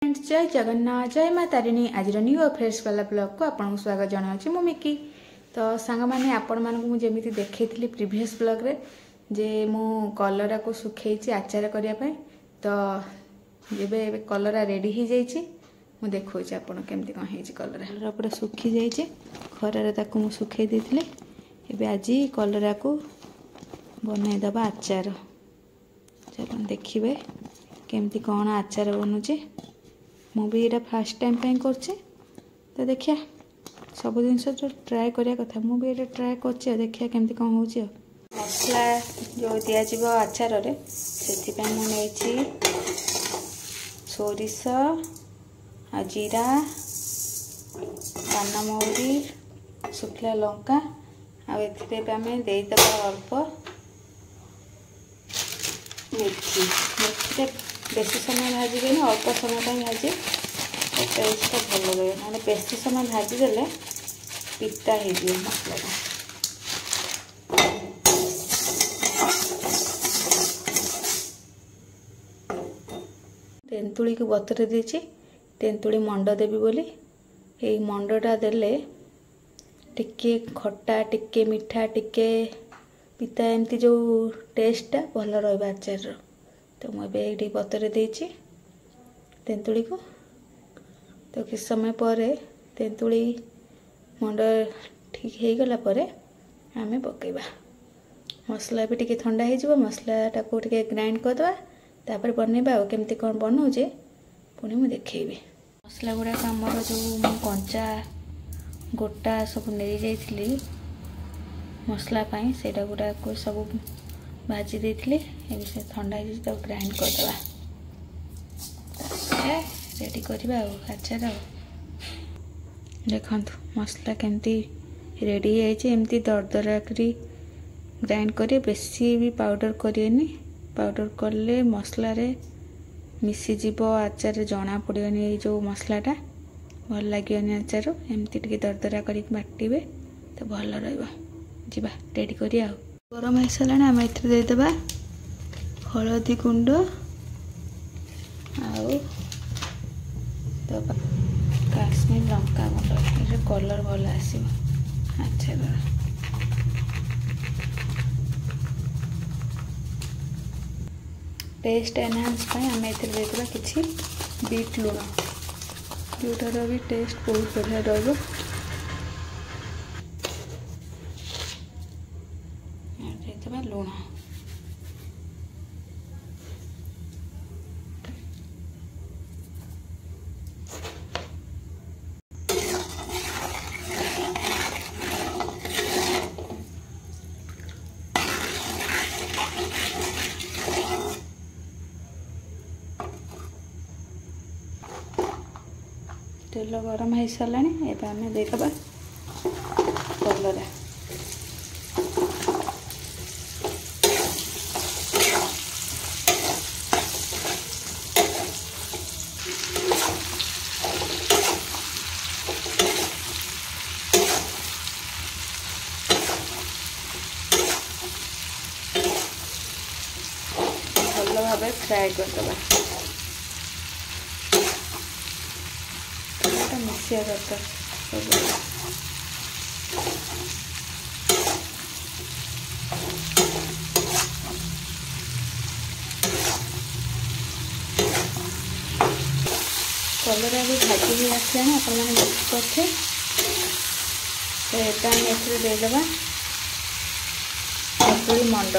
जय जगन्नाथ जय माँ तारिणी आज न्यू और फ्रेश वाला ब्लॉग को आपको स्वागत जनाऊँ मु मिकी। तो सांग मैंने आपण मानक मुझे देखी प्रीवियस ब्लॉग रे जे मु कलरा को सुखई आचार करने तो ये कलरा रेडी हो जाइए मु देखा आपड़ केमती कौन हो कलरा पूरा सुखी जाइए खरार ताकू मु सुखई देती एवं आज कलरा को बनईदबा आचार चलो देखिए केमती कौन आचार बनुचे मुझे ये फास्ट टाइम कर तो देखिया सब जिन जो ट्राए करिया कथा मुझे ये ट्राए कर देखिया केमती कौन हो मसला जो दिज्व आचार से मुझे सोरिष आ जीरा पानमहुरी शुखला लंका आम देदबा अल्प मेथी मेथी बेसी समय भाजिबे ना अल्प समय भाजी टेस्टा भल रहे ना बेसी समय भाजीदे पिता हो मसला तेंतुली को बतरे देछि तेंतुली मंड देवी बोली ये मंडटा देले टिके खट्टा टिके मिठा टिके पिता एमती जो टेस्टा भल रहा आचार तो मुझे ये बतरे देछि तेंतुली को तो किस समय पर तेंतुली मंड ठीक हो गला पर आमे पकेबा मसला भी टिके ठंडा हो मसलाटा को टिके ग्राइंड करदे तापर बनइबा आ केमती कौन बनाऊे पुणी मुझे देखी मसला गुड़ाक आमर जो कंचा गोटा सब नहीं जाइली मसला सेटा गुड़ाक सब भाजी देती से ठंडा हो ग्राइंड करदे रेडी करवा आचार देखु मसला केमती रेडी एमती दरदरा करी ग्राइंड करें बेसी भी पाउडर करेनि पाउडर कले मसला रे मिसीज आचार जना पड़ोनी जो मसलाटा भल लगे आचार एमती टे दरदरा कर बाटे तो भल रहा रेडी करिया गरम हो सारा आम देदेबा हलदी गुंड काश्मीर लंका गुंड कलर भल आसो आचार टेस्ट एनहांस आम देदेबा किसी बीट लुण जोटार भी टेस्ट बहुत बढ़िया रहा लुण तेल गरम हो सारा एवं आम देदेबा कलरा भल भाव फ्राए करदे मिसिया दरकार सब कलरा भी भाजी भी आसला आपने देखते तो ये देदेबा तेंतुली मंड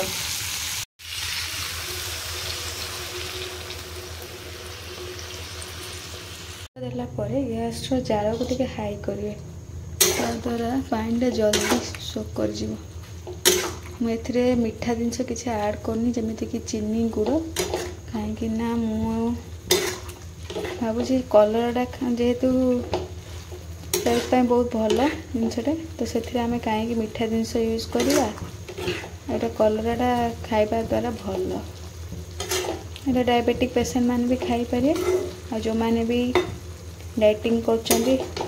देला गैस जार को टे हाई करेंगे द्वारा पानी जल्दी सोक कर मुझे मीठा जिनस किसी ऐड करनी जमीती कि चीनी गुड़ कहीं भावुँ कलरटा जेहेतु हेल्थ बहुत भल जिनसटे तो से आम कहीं मीठा जिनस यूज करवा यहाँ कलराटा खाइबा द्वारा भल यहाँ डायबिटिक पेसेंट मैंने भी खाईपर आ जो मैंने भी डाइटिंग कर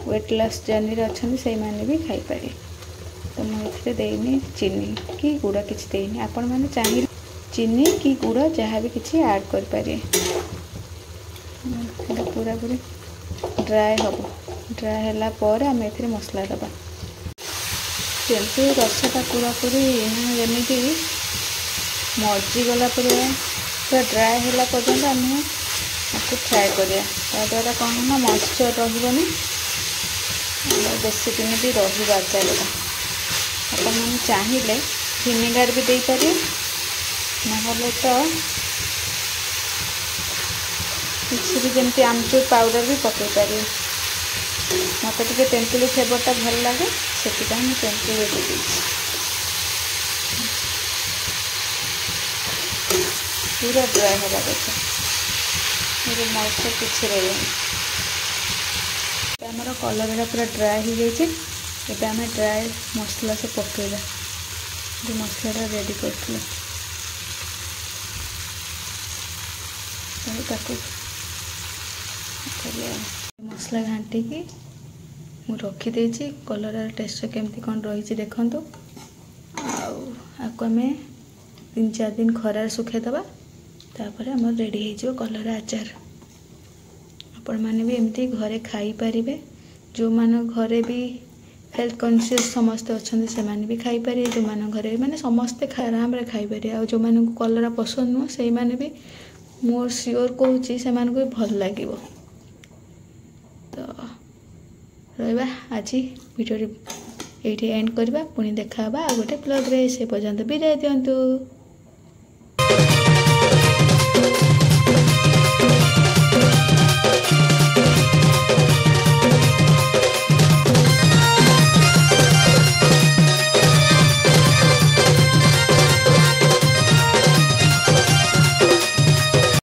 वेट लॉस जर्नी अच्छा से मैंने भी खाईपर तो मुझे देनी चीनी कि गुड़ किसी देनी आपण मैंने चाहिए चीनी कि गुड़ जहाँ भी किसी ऐड कर पूरा पूरापूरी ड्राए हम। ड्राए होला पर आम ए मसला दबा। तेंतुली रसटा पूरापूरी जमीती मर्जीगला पूरा ड्राए होला पर्यंत आम आपको फ्राए करिया। द्वारा कौन ना मॉइस्चर रही बेसी दिन भी रही आचार। अपन मैंने चाहिए विनेगार भी दे पारे ना तो किसी भी जमी आमचूर पाउडर भी पकई पारे। मत टे तेंतुली फ्लेवरटा भल लगे से तेंतुली दे पूरा ड्राए हवा कथा मॉइस्चर किसी रही आमर कलर पूरा ड्राए हो जाए। आम ड्राए मसला से पकेला जो मसला रेडी कर मसला घाटिकी मु रखीदे कलर टेस्ट केमती कौन रही देखु। आपको आम 3-4 दिन खरार सुखेदबा तापर आम रेडी हो कलर आचार। आपण मैंने भी एमती घरे खाई पारिबे। जो मान घरे भी हेल्थ कॉन्शियस समस्ते अच्छा से मैंने भी खाई पारे। जो मान घरे माने समस्ते आराम रे खाई पारे। आ जो मान कलरा पसंद नुह से मैंने भी मोर श्योर कहूँ से भी भल लगे। तो रहा आज वीडियो ये एंड करवा पुणी देखा गोटे ब्लॉग रे से पर्यंत विदाय दिंतु।